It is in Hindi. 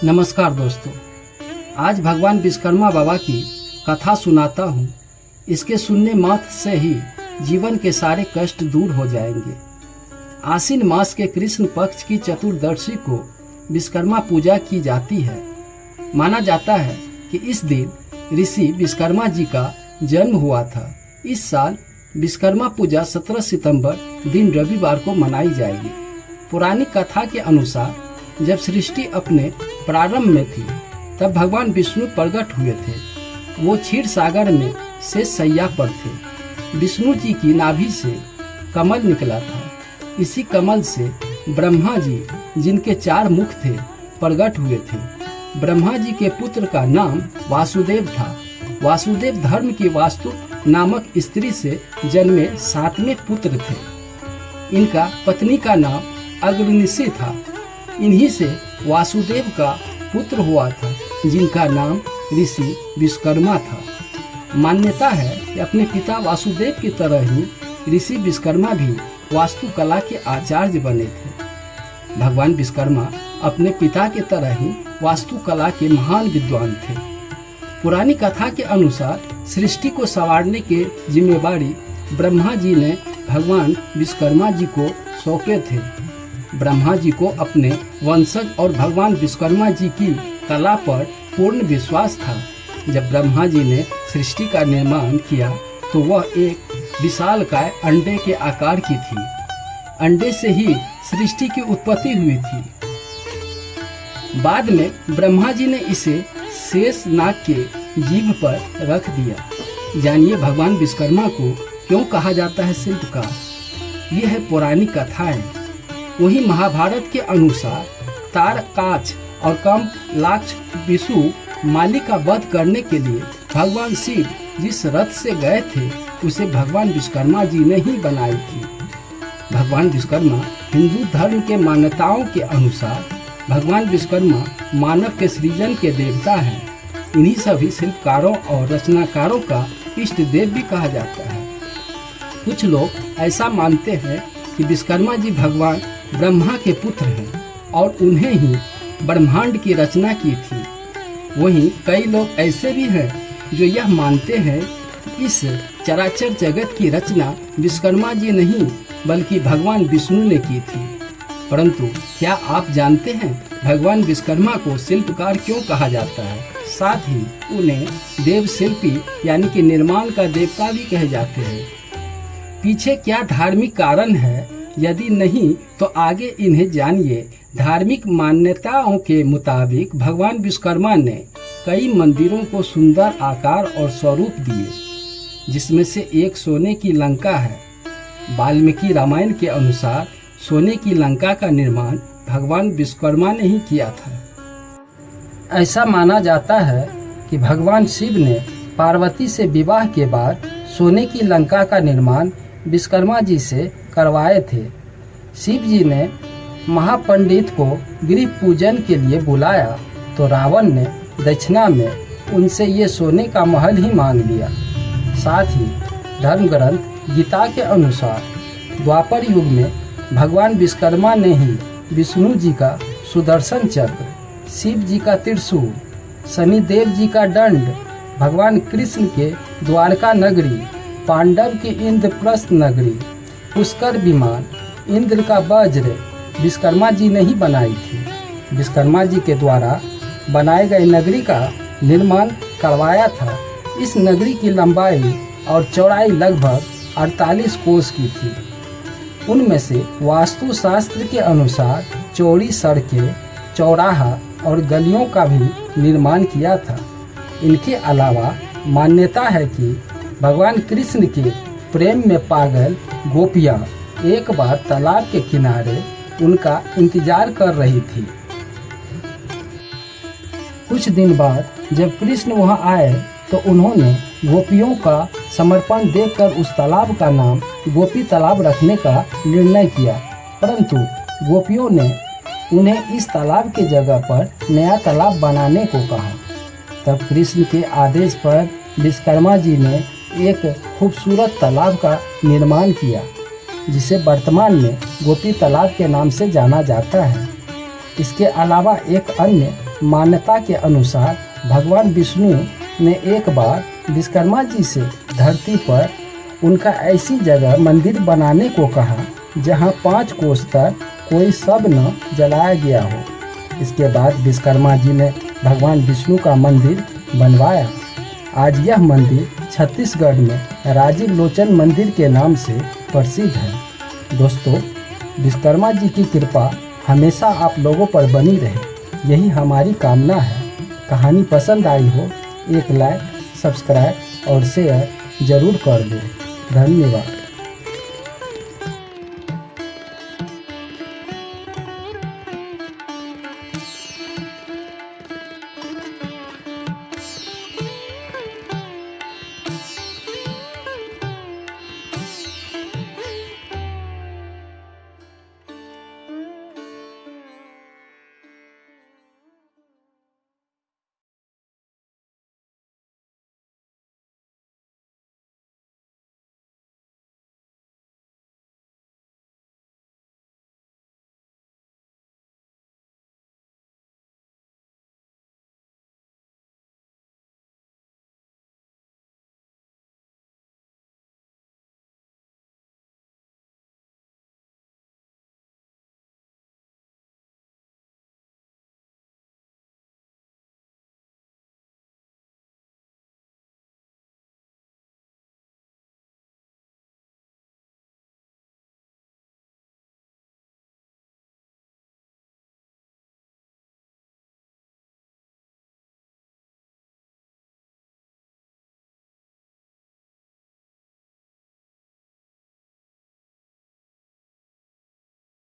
नमस्कार दोस्तों, आज भगवान विश्वकर्मा बाबा की कथा सुनाता हूँ। इसके सुनने मात्र से ही जीवन के सारे कष्ट दूर हो जाएंगे। आश्विन मास के कृष्ण पक्ष की चतुर्दशी को विश्वकर्मा पूजा की जाती है। माना जाता है कि इस दिन ऋषि विश्वकर्मा जी का जन्म हुआ था। इस साल विश्वकर्मा पूजा 17 सितंबर दिन रविवार को मनाई जाएगी। पुरानी कथा के अनुसार जब सृष्टि अपने प्रारंभ में थी तब भगवान विष्णु प्रकट हुए थे। वो क्षीर सागर में शेष शैया पर थे। विष्णु जी की नाभि से कमल निकला था। इसी कमल से ब्रह्मा जी, जिनके 4 मुख थे, प्रकट हुए थे। ब्रह्मा जी के पुत्र का नाम वासुदेव था। वासुदेव धर्म की वास्तु नामक स्त्री से जन्मे 7वें पुत्र थे। इनका पत्नी का नाम अग्निशी था। इन्हीं से वासुदेव का पुत्र हुआ था, जिनका नाम ऋषि विश्वकर्मा था। मान्यता है कि अपने पिता वासुदेव की तरह ही ऋषि विश्वकर्मा भी वास्तुकला के आचार्य बने थे। भगवान विश्वकर्मा अपने पिता की तरह ही वास्तुकला के महान विद्वान थे। पुरानी कथा के अनुसार सृष्टि को संवारने की जिम्मेवारी ब्रह्मा जी ने भगवान विश्वकर्मा जी को सौंपे थे। ब्रह्मा जी को अपने वंशज और भगवान विश्वकर्मा जी की कला पर पूर्ण विश्वास था। जब ब्रह्मा जी ने सृष्टि का निर्माण किया तो वह एक विशालकाय अंडे के आकार की थी। अंडे से ही सृष्टि की उत्पत्ति हुई थी। बाद में ब्रह्मा जी ने इसे शेष नाग के जीभ पर रख दिया। जानिए भगवान विश्वकर्मा को क्यों कहा जाता है शिल्पकार। यह है पौराणिक कथाएं। वही महाभारत के अनुसार तारकाक्ष और कमलाक्ष विषु माली का वध करने के लिए भगवान शिव जिस रथ से गए थे उसे भगवान विश्वकर्मा जी ने ही बनाई थी। भगवान विश्वकर्मा हिंदू धर्म के मान्यताओं के अनुसार भगवान विश्वकर्मा मानव के सृजन के देवता हैं। इन्हीं सभी शिल्पकारों और रचनाकारों का इष्ट देव भी कहा जाता है। कुछ लोग ऐसा मानते हैं कि विश्वकर्मा जी भगवान ब्रह्मा के पुत्र हैं और उन्हें ही ब्रह्मांड की रचना की थी। वहीं कई लोग ऐसे भी हैं जो यह मानते हैं कि इस चराचर जगत की रचना विश्वकर्मा जी नहीं बल्कि भगवान विष्णु ने की थी। परंतु क्या आप जानते हैं भगवान विश्वकर्मा को शिल्पकार क्यों कहा जाता है? साथ ही उन्हें देव शिल्पी यानी कि निर्माण का देवता भी कहे जाते हैं। पीछे क्या धार्मिक कारण है? यदि नहीं तो आगे इन्हें जानिए। धार्मिक मान्यताओं के मुताबिक भगवान विश्वकर्मा ने कई मंदिरों को सुंदर आकार और स्वरूप दिए, जिसमें से एक सोने की लंका है। वाल्मीकि रामायण के अनुसार सोने की लंका का निर्माण भगवान विश्वकर्मा ने ही किया था। ऐसा माना जाता है कि भगवान शिव ने पार्वती से विवाह के बाद सोने की लंका का निर्माण विश्वकर्मा जी से करवाए थे। शिव जी ने महापंडित को गृह पूजन के लिए बुलाया तो रावण ने दक्षिणा में उनसे ये सोने का महल ही मांग लिया। साथ ही धर्म ग्रंथ गीता के अनुसार द्वापर युग में भगवान विश्वकर्मा ने ही विष्णु जी का सुदर्शन चक्र, शिव जी का त्रिशूल, शनिदेव जी का दंड, भगवान कृष्ण के द्वारका नगरी, पांडव की इंद्रप्रस्थ नगरी, पुष्कर विमान, इंद्र का वज्र विश्वकर्मा जी ने ही बनाई थी। विश्वकर्मा जी के द्वारा बनाए गए नगरी का निर्माण करवाया था। इस नगरी की लंबाई और चौड़ाई लगभग 48 कोस की थी। उनमें से वास्तुशास्त्र के अनुसार चौड़ी सड़कें, चौराहा और गलियों का भी निर्माण किया था। इनके अलावा मान्यता है कि भगवान कृष्ण के प्रेम में पागल गोपियां एक बार तालाब के किनारे उनका इंतजार कर रही थी। कुछ दिन बाद जब कृष्ण वहां आए तो उन्होंने गोपियों का समर्पण देखकर उस तालाब का नाम गोपी तालाब रखने का निर्णय किया। परंतु गोपियों ने उन्हें इस तालाब के जगह पर नया तालाब बनाने को कहा। तब कृष्ण के आदेश पर विश्वकर्मा जी ने एक खूबसूरत तालाब का निर्माण किया, जिसे वर्तमान में गोपी तालाब के नाम से जाना जाता है। इसके अलावा एक अन्य मान्यता के अनुसार भगवान विष्णु ने एक बार विश्वकर्मा जी से धरती पर उनका ऐसी जगह मंदिर बनाने को कहा जहां 5 कोस तक कोई शव न जलाया गया हो। इसके बाद विश्वकर्मा जी ने भगवान विष्णु का मंदिर बनवाया। आज यह मंदिर छत्तीसगढ़ में राजीव लोचन मंदिर के नाम से प्रसिद्ध है। दोस्तों, विश्वकर्मा जी की कृपा हमेशा आप लोगों पर बनी रहे, यही हमारी कामना है। कहानी पसंद आई हो एक लाइक, सब्सक्राइब और शेयर जरूर कर दें। धन्यवाद।